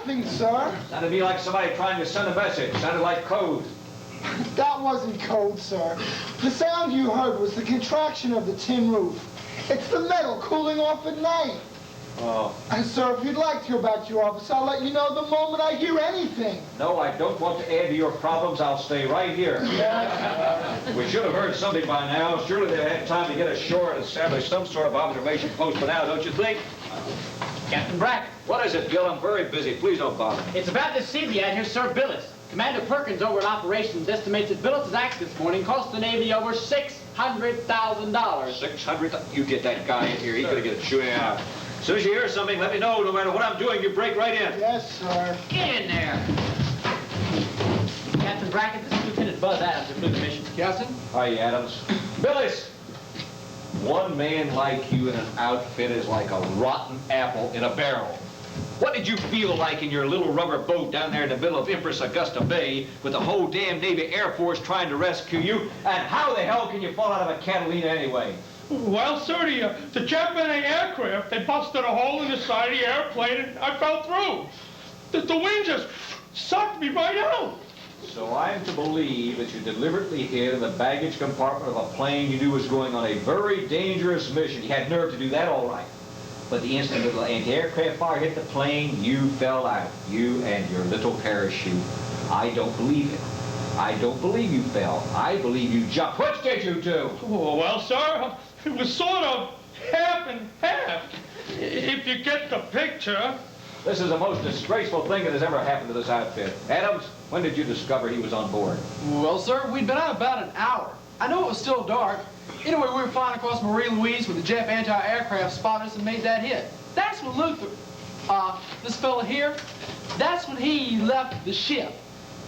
Nothing, sir. Sounded to me like somebody trying to send a message. Sounded like code. That wasn't code, sir. The sound you heard was the contraction of the tin roof. It's the metal cooling off at night. Oh. Sir, if you'd like to go back to your office, I'll let you know the moment I hear anything. No, I don't want to add to your problems. I'll stay right here. Yes. We should have heard something by now. Surely they've had time to get ashore and establish some sort of observation post by now, don't you think? Captain Brackett. What is it, Gil? I'm very busy. Please don't bother me. It's about this sea we had here, Sir Billis. Commander Perkins over at Operations estimates that Billis' act this morning cost the Navy over $600,000. 600? You get that guy in here. He's going to get shooting out. As soon as you hear something, let me know. No matter what I'm doing, you break right in. Yes, sir. Get in there. Captain Brackett, this is Lieutenant Buzz Adams, who flew the mission. Captain? Hi, Adams. Billis! One man like you in an outfit is like a rotten apple in a barrel. What did you feel like in your little rubber boat down there in the middle of Empress Augusta Bay with the whole damn Navy Air Force trying to rescue you? And how the hell can you fall out of a Catalina anyway? Well, sir, the Japanese aircraft, they busted a hole in the side of the airplane and I fell through. The wind just sucked me right out. So I'm to believe that you deliberately hid in the baggage compartment of a plane you knew was going on a very dangerous mission. You had nerve to do that, all right. But the instant the anti-aircraft fire hit the plane, you fell out. You and your little parachute. I don't believe it. I don't believe you fell. I believe you jumped. Which did you do? Oh, well, sir, it was sort of half and half. If you get the picture. This is the most disgraceful thing that has ever happened to this outfit. Adams, when did you discover he was on board? Well, sir, we'd been out about an hour. I know it was still dark. Anyway, we were flying across Marie Louise when the Jap anti-aircraft spotted us and made that hit. That's when Luther, this fella here, that's when he left the ship.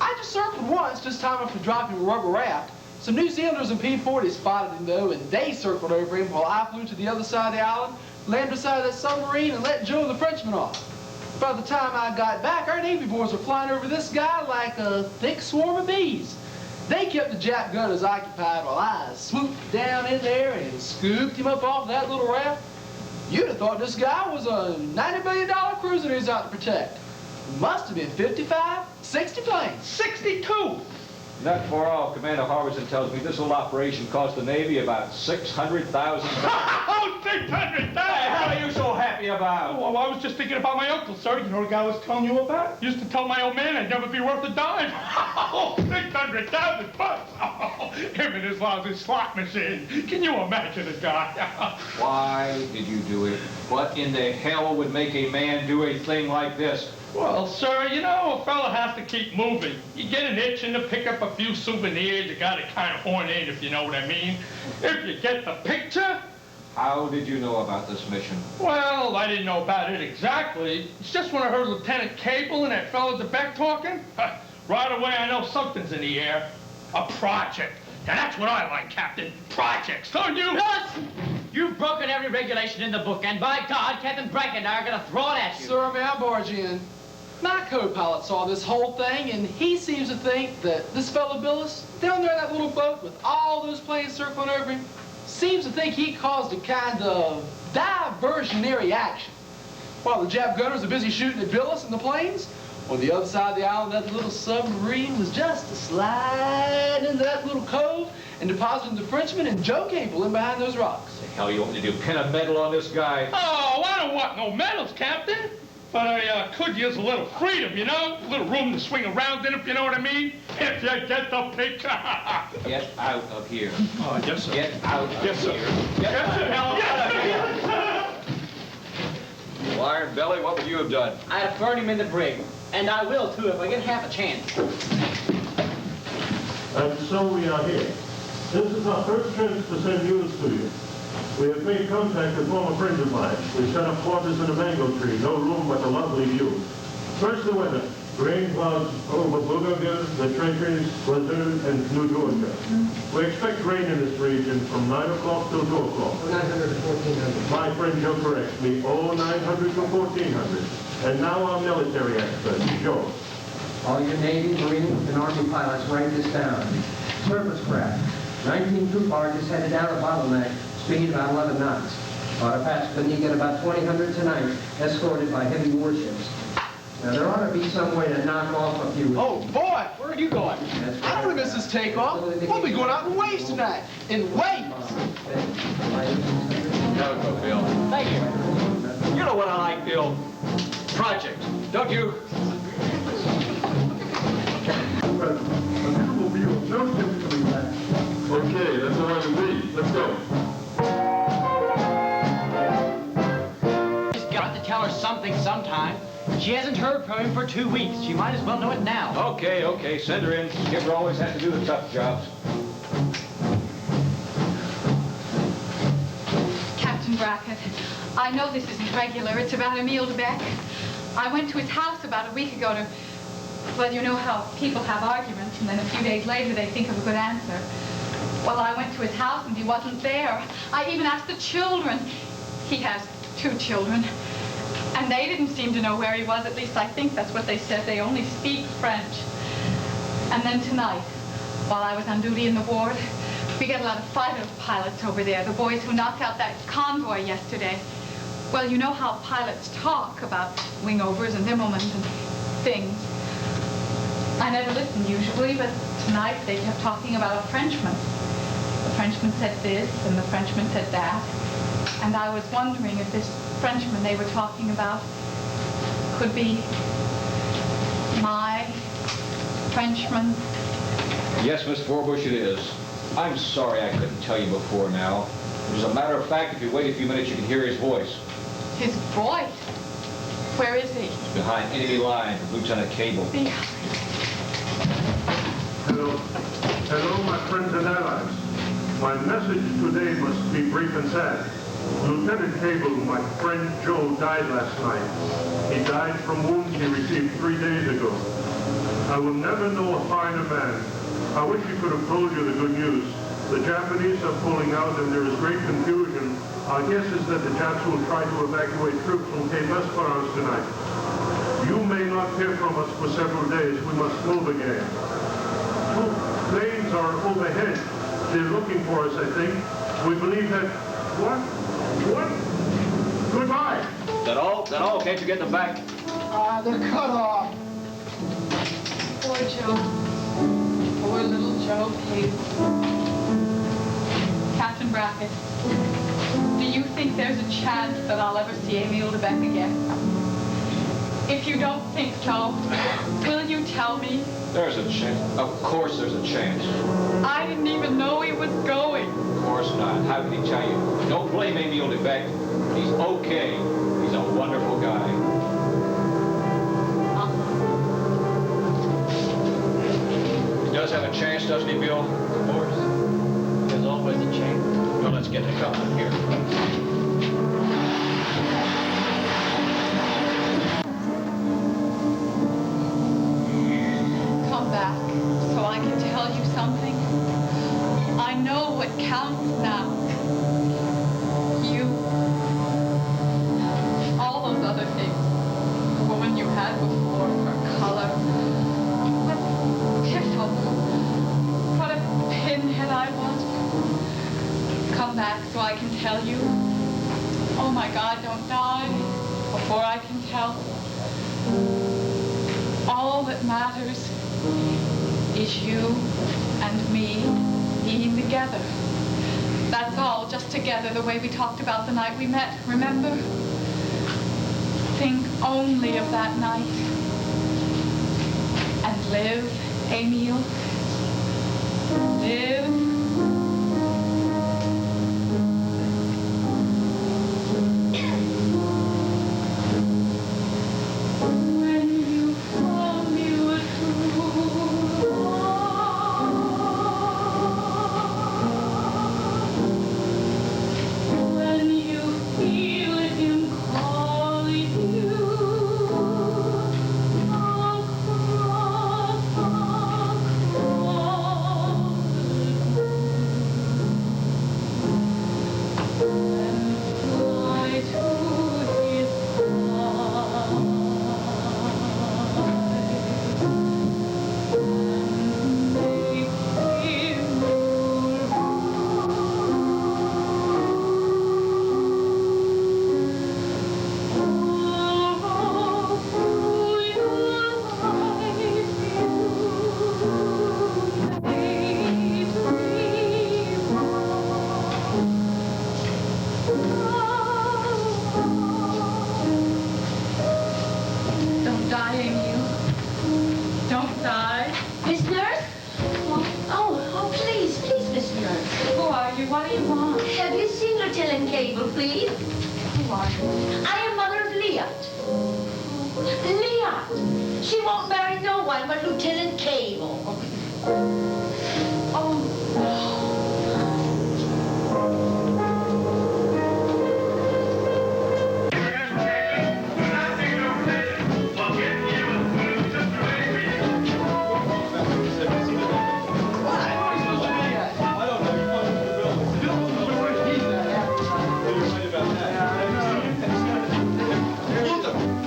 I just circled once, just time enough to drop him a rubber raft. Some New Zealanders in P-40 spotted him, though, and they circled over him while I flew to the other side of the island, landed beside that submarine, and let Joe the Frenchman off. By the time I got back, our Navy boys were flying over this guy like a thick swarm of bees. They kept the Jap gunners occupied while I swooped down in there and scooped him up off that little raft. You'd have thought this guy was a $90 million cruiser he was out to protect. Must have been 55, 60 planes. 62! Not far off. Commander Harbison tells me this little operation cost the Navy about $600,000. Oh, $600,000! What the hell are you so happy about? Well, I was just thinking about my uncle, sir. You know the guy I was telling you about? Used to tell my old man I'd never be worth a dime. Oh, $600,000! Oh, him and his lousy slot machine. Can you imagine the guy? Why did you do it? What in the hell would make a man do a thing like this? Well, sir, you know, a fella has to keep moving. You get an itching to pick up a few souvenirs, you gotta kind of horn in, if you know what I mean. If you get the picture. How did you know about this mission? Well, I didn't know about it exactly. It's just when I heard Lieutenant Cable and that fella at the back talking. Right away, I know something's in the air. A project. Now, that's what I like, Captain. Projects, don't you? Yes! You've broken every regulation in the book, and by God, Captain Brackett and I are going to throw it at you. Sir, may I barge in? My co-pilot saw this whole thing, and he seems to think that this fellow Billis, down there in that little boat with all those planes circling over him, seems to think he caused a kind of diversionary action. While the Jap gunners are busy shooting at Billis and the planes, on the other side of the island, that little submarine was just a slide into that little cove and depositing the Frenchman and Joe Cable in behind those rocks. The hell you want me to do? Pin a medal on this guy? Oh, I don't want no medals, Captain. But I could use a little freedom, you know? A little room to swing around in, if you know what I mean? If you get the picture. Get out of here. Oh, yes, sir. Get out of Yes, sir. here. Get the hell out of here. You iron belly, what would you have done? I'd have burned him in the brig. And I will, too, if I get half a chance. And so we are here. This is our first chance to send news to you. We have made contact with former friends of mine. We set up quarters in a mango tree, no room but a lovely view. First the weather. Rain clouds over Bulgaria, the trenches, blizzard, and New Georgia. We expect rain in this region from 9 o'clock till 2 o'clock. 900 to 1400. My friend Joe corrects me. 900 to 1400. And now our military expert, Joe. All your Navy, Marine, and Army pilots, write this down. Surface craft. 19 troop barges headed down a bottleneck, speed about 11 knots. Ought to pass Benegat about 2000 tonight, escorted by heavy warships. Now, there ought to be some way to knock off a few... Oh, boy, where are you going? I don't want to miss this takeoff. We'll be going out in waves tonight. In waves! There we go, Bill. Thank you. You know what I like, Bill? Project, don't you? Okay, that's all I can be. Let's go. He's got to tell her something sometime. She hasn't heard from him for 2 weeks. She might as well know it now. Okay, send her in. Skipper always has to do the tough jobs. Captain Brackett, I know this isn't regular. It's about Emile DeBeck. I went to his house about a week ago to... Well, you know how people have arguments, and then a few days later they think of a good answer. Well, I went to his house, and he wasn't there. I even asked the children. He has 2 children. And they didn't seem to know where he was. At least I think that's what they said. They only speak French. And then tonight, while I was on duty in the ward, we get a lot of fighter pilots over there, the boys who knocked out that convoy yesterday. Well, you know how pilots talk about wingovers and Immelmans and things. I never listen usually, but tonight they kept talking about a Frenchman. The Frenchman said this, and the Frenchman said that. And I was wondering if this Frenchman they were talking about could be my Frenchman. Yes, Miss Forbush, it is. I'm sorry I couldn't tell you before now. As a matter of fact, if you wait a few minutes, you can hear his voice. His voice? Where is he? He's behind enemy lines with Lieutenant Cable. Hello, my friends and allies. My message today must be brief and sad. Lieutenant Cable, my friend Joe, died last night. He died from wounds he received 3 days ago. I will never know a finer man. I wish he could have told you the good news. The Japanese are pulling out and there is great confusion. Our guess is that the Japs will try to evacuate troops from Cape Esperance tonight. You may not hear from us for several days. We must move again. 2 planes are overhead. They're looking for us, I think. We believe that... What? Goodbye. That all? Can't you get them back? They're cut off. Poor Joe. Poor little Joe Cable. Captain Brackett, do you think there's a chance that I'll ever see Emile DeBeck again? If you don't think so, will you tell me? There's a chance. Of course there's a chance. I didn't even know he was going. Of course not. How can he tell you? Don't blame Emile DeBeck. He's okay. He's a wonderful guy. He does have a chance, doesn't he, Bill? Of course. There's always a chance. Well, let's get the coupling here. Come back so I can tell you something. I know what counts now. You. All those other things. The woman you had before, her color. What piffle. What a pinhead I was. Come back so I can tell you. Oh my God, don't die before I can tell. All that matters is you and me being together. That's all, just together, the way we talked about the night we met, remember? Think only of that night. And live, Emile. Live. table, please. Who are you? I am mother of Leah. Leah! She won't marry no one but Lieutenant Cable. Oh,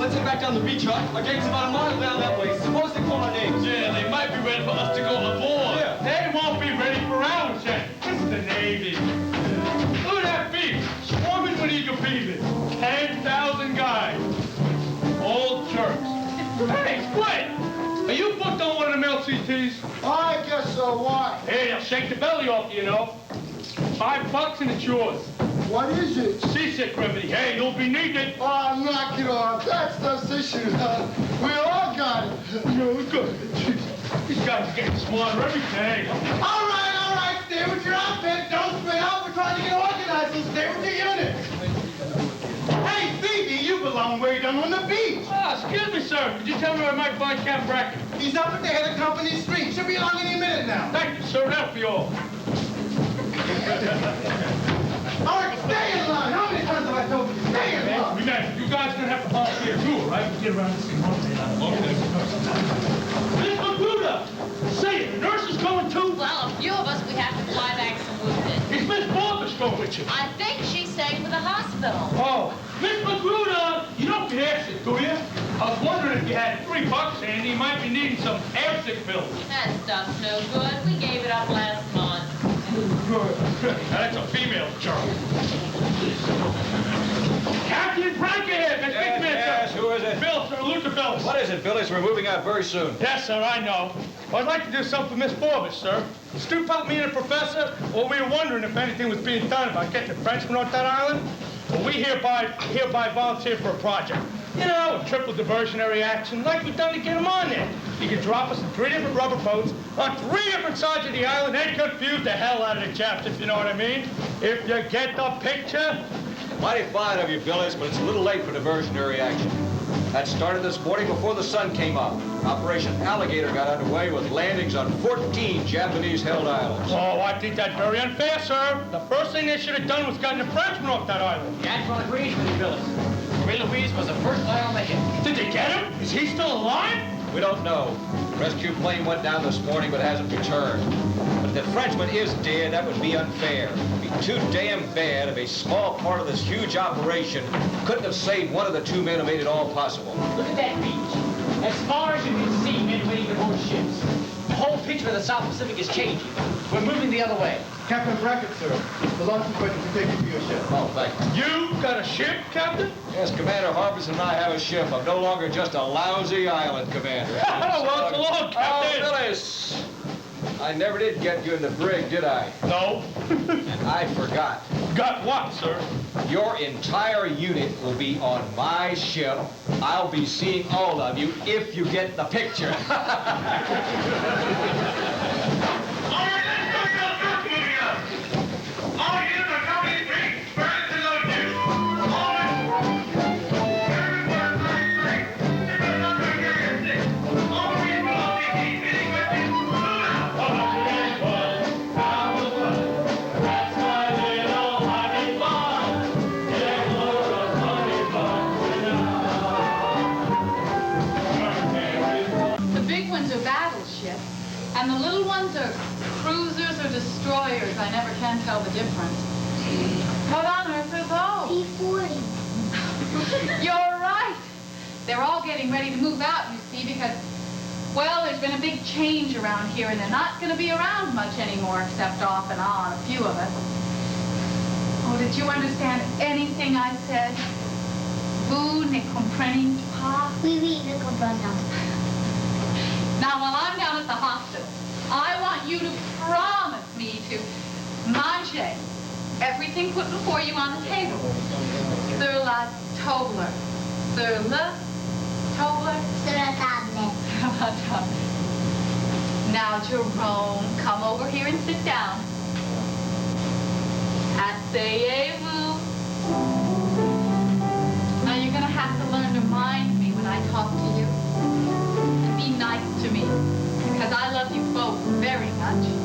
Let's head back down the beach, huh? Our gate's about a mile down that way. Suppose they call our names. Yeah, they might be ready for us to go aboard. Yeah. They won't be ready for ours yet. It's the Navy. Look at that beach, swarming with eager beavers. 10,000 guys. All jerks. Hey, Squid! Are you booked on one of them LCTs? I guess so. Why? Hey, they'll shake the belly off you, you know. $5 and it's yours. What is it? Seasick remedy. Hey, you'll be needed. Oh, knock it off. That's those issues. We all got it. No, good. Jeez, these guys are getting smarter every day. All right. Stay with your outfit. Don't split out. We're trying to get organized, so stay with your unit. Hey, Phoebe, you belong way down on the beach. Ah, excuse me, sir. Could you tell me where I might find Captain Brackett? He's up at the head of Company Street. Should be along any minute now. Thank you, sir. That'll be all. All right, stay in line. How many times have I told you to stay in line? Remember, you guys are gonna have to volunteer too, all right? Get around this in one minute. Miss Magruder! Say it, the nurse is going too? Well, a few of us, we have to fly back some wounded. Is Miss Barbara going with you? I think she's staying with the hospital. Oh, Miss Magruder! You don't get airsick, do you? I was wondering if you had $3 handy, you might be needing some airsick pills. That stuff's no good. We gave it up last month. Good. Now, that's a female germ. Captain Brackett! Yes, who is it? Bill, Sir, Luther Billis. What is it, Billis? We're moving out very soon. Yes, sir, I know. Well, I'd like to do something for Miss Forbes, sir. Stu helped me and the professor, well, we were wondering if anything was being done about getting the Frenchmen off that island. Well, we hereby volunteer for a project. You know, a triple diversionary action, like we've done to get them on there. You can drop us in 3 different rubber boats on 3 different sides of the island and confuse the hell out of the chaps, if you know what I mean. If you get the picture. Mighty fine of you, Billis, but it's a little late for diversionary action. That started this morning before the sun came up. Operation Alligator got underway with landings on 14 Japanese-held islands. Oh, I think that's very unfair, sir. The first thing they should have done was gotten the Frenchmen off that island. The Admiral agrees with you, Billis. Marie Louise was the first flight on the hit. Did they get him? Is he still alive? We don't know. Rescue plane went down this morning but hasn't returned. But if the Frenchman is dead, that would be unfair. It would be too damn bad if a small part of this huge operation couldn't have saved one of the 2 men who made it all possible. Look at that beach. As far as you can see, men waiting to board ships. The whole picture of the South Pacific is changing. We're moving the other way. Captain Brackett, sir. The launching equipment to take you to your ship. Oh, thank you. You got a ship, Captain? Yes, Commander Harbison and I have a ship. I'm no longer just a lousy island commander. Well, so long, Captain. Oh, Billis. I never did get you in the brig, did I? No. And I forgot. Got what, sir? Your entire unit will be on my ship. I'll be seeing all of you if you get the picture. And the little ones are cruisers or destroyers. I never can tell the difference. What on earth are those? P-40. You're right. They're all getting ready to move out, you see, because, well, there's been a big change around here, and they're not going to be around much anymore, except off and on, a few of us. Oh, did you understand anything I said? Vous ne comprenez pas? Oui, nous comprenons. Now, while I'm down at the hospital, I want you to promise me to manger everything put before you on the table. Sur la table. Sur le table. Sur la table. Now, Jerome, come over here and sit down. Asseyez-vous. much.